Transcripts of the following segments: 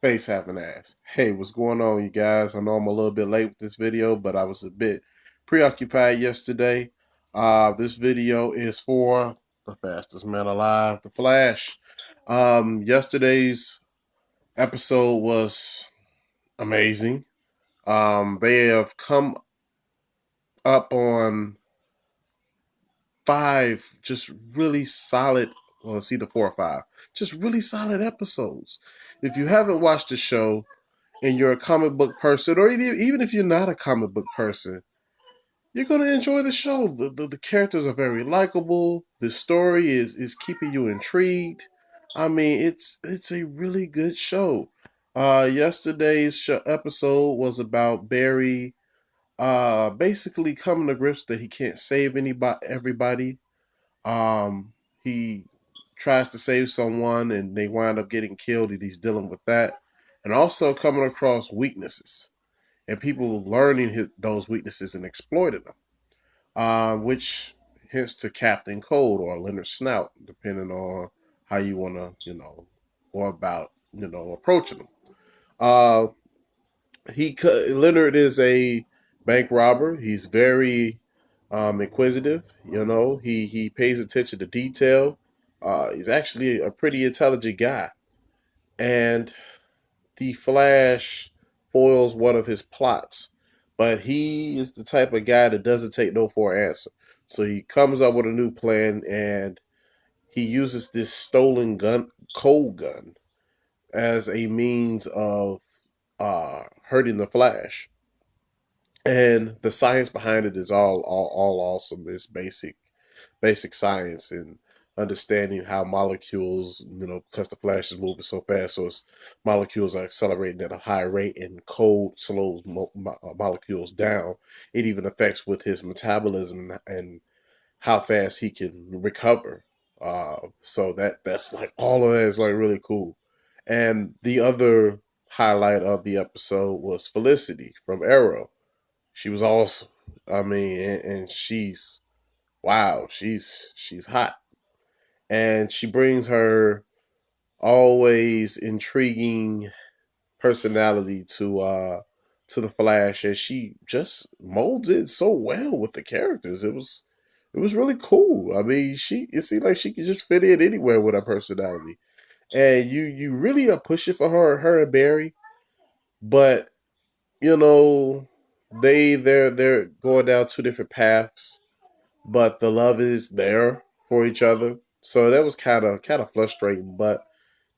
Face having ass. Hey, what's going on, you guys? I know I'm a little bit late with this video, but I was a bit preoccupied yesterday. This video is for the fastest man alive, The Flash. Yesterday's episode was amazing. They have come up on five just really solid, well, it's either four or five, just really solid episodes. If you haven't watched the show, and you're a comic book person, or even if you're not a comic book person, you're gonna enjoy the show. The characters are very likable. The story is keeping you intrigued. I mean, it's a really good show. Yesterday's episode was about Barry, basically coming to grips that he can't save everybody. Um, he tries to save someone, and they wind up getting killed, and he's dealing with that, and also coming across weaknesses and people learning those weaknesses and exploiting them, which hence to Captain Cold or Leonard Snout, depending on how you want to, go about, approaching them. Uh, Leonard is a bank robber. He's very inquisitive. He pays attention to detail. He's actually a pretty intelligent guy, and the Flash foils one of his plots, but he is the type of guy that doesn't take no for an answer. So he comes up with a new plan, and he uses this stolen gun, cold gun, as a means of hurting the Flash. And the science behind it is all awesome. It's basic science and understanding how molecules, because the Flash is moving so fast, so its molecules are accelerating at a high rate, and cold slows molecules down. It even affects with his metabolism and how fast he can recover. So that's like all of that is like really cool. And the other highlight of the episode was Felicity from Arrow. She was awesome. I mean, and she's wow, she's hot, and she brings her always intriguing personality to the Flash, and she just molds it so well with the characters. It was really cool. I mean, it seemed like she could just fit in anywhere with her personality, and you really are pushing for her and Barry, but you know they're going down two different paths, but the love is there for each other. So that was kind of frustrating, but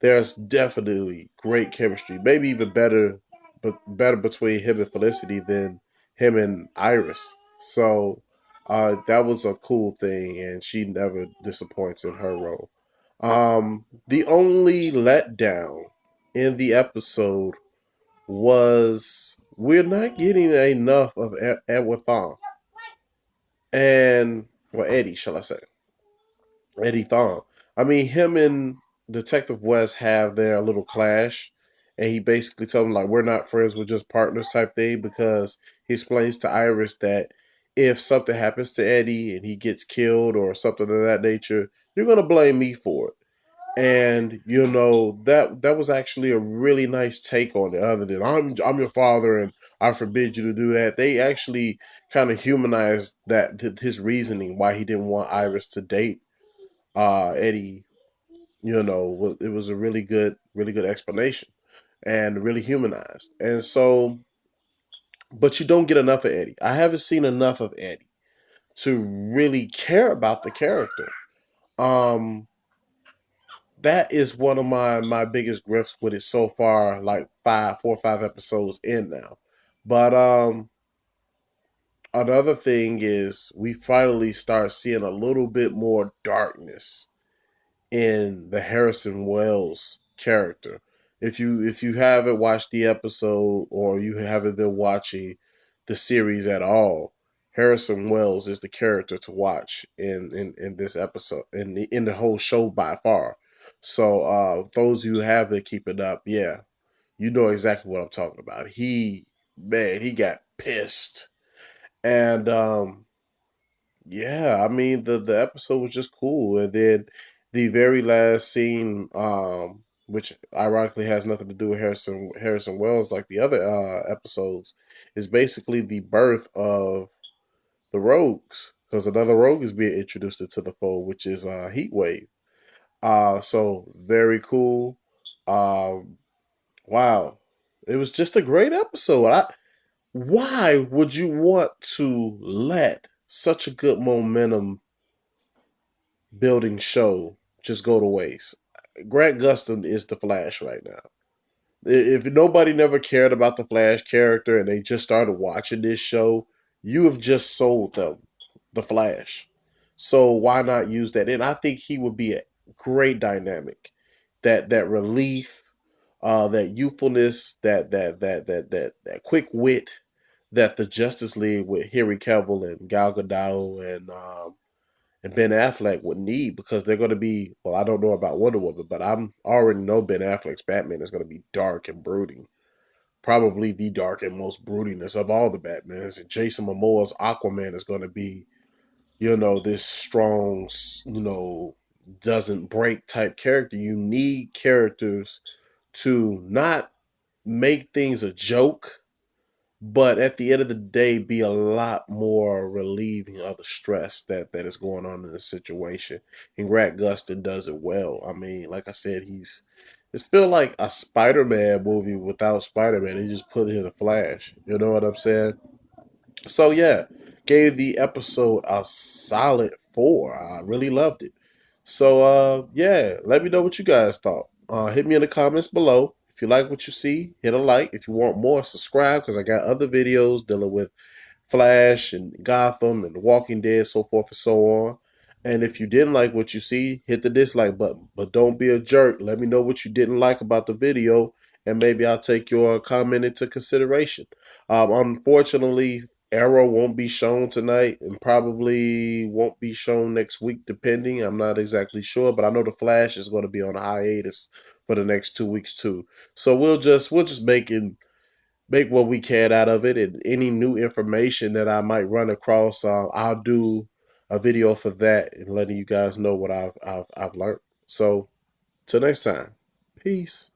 there's definitely great chemistry, maybe even better, but better between him and Felicity than him and Iris. So that was a cool thing, and she never disappoints in her role. The only letdown in the episode was we're not getting enough of Edward Thawne and well Eddie, shall I say? Eddie Thawne. I mean, him and Detective West have their little clash, and he basically tells him like we're not friends, we're just partners type thing, because he explains to Iris that if something happens to Eddie and he gets killed or something of that nature, you're gonna blame me for it. And that was actually a really nice take on it. Other than I'm your father and I forbid you to do that, they actually kind of humanized his reasoning why he didn't want Iris to date Eddie. It was a really good explanation and really humanized. And so, but you don't get enough of Eddie. I haven't seen enough of Eddie to really care about the character. Um, that is one of my biggest grifts with it so far. Like 4 or 5 episodes in now, but another thing is we finally start seeing a little bit more darkness in the Harrison Wells character. If you haven't watched the episode or you haven't been watching the series at all, Harrison Wells is the character to watch in this episode in the whole show by far. So those of you who have been keeping up, yeah, you know exactly what I'm talking about. He got pissed. And yeah, I mean the episode was just cool, and then the very last scene, which ironically has nothing to do with Harrison Wells like the other episodes, is basically the birth of the Rogues, because another Rogue is being introduced into the fold, which is Heat Wave. So very cool. Um, wow, it was just a great episode. Why would you want to let such a good momentum building show just go to waste? Grant Gustin is the Flash right now. If nobody never cared about the Flash character and they just started watching this show, you have just sold them the Flash. So why not use that? And I think he would be a great dynamic. That relief, that youthfulness, that quick wit that the Justice League with Henry Cavill and Gal Gadot and Ben Affleck would need, because they're going to be, well, I don't know about Wonder Woman, but I'm already know Ben Affleck's Batman is going to be dark and brooding. Probably the dark and most broodiness of all the Batmans. And Jason Momoa's Aquaman is going to be, this strong, doesn't break type character. You need characters to not make things a joke, but at the end of the day, be a lot more relieving of the stress that is going on in the situation. And Grant Gustin does it well. I mean, like I said, it's feel like a Spider-Man movie without Spider-Man. He just put in a Flash. You know what I'm saying? So yeah, gave the episode a solid 4. I really loved it. So yeah, let me know what you guys thought. Hit me in the comments below. If you like what you see, hit a like. If you want more, subscribe, because I got other videos dealing with Flash and Gotham and The Walking Dead, so forth and so on. And if you didn't like what you see, hit the dislike button. But don't be a jerk. Let me know what you didn't like about the video, and maybe I'll take your comment into consideration. Unfortunately, Arrow won't be shown tonight and probably won't be shown next week, depending. I'm not exactly sure, but I know the Flash is going to be on a hiatus for the next 2 weeks too. So we'll just make what we can out of it, and any new information that I might run across, I'll do a video for that and letting you guys know what I've learned. So till next time, peace.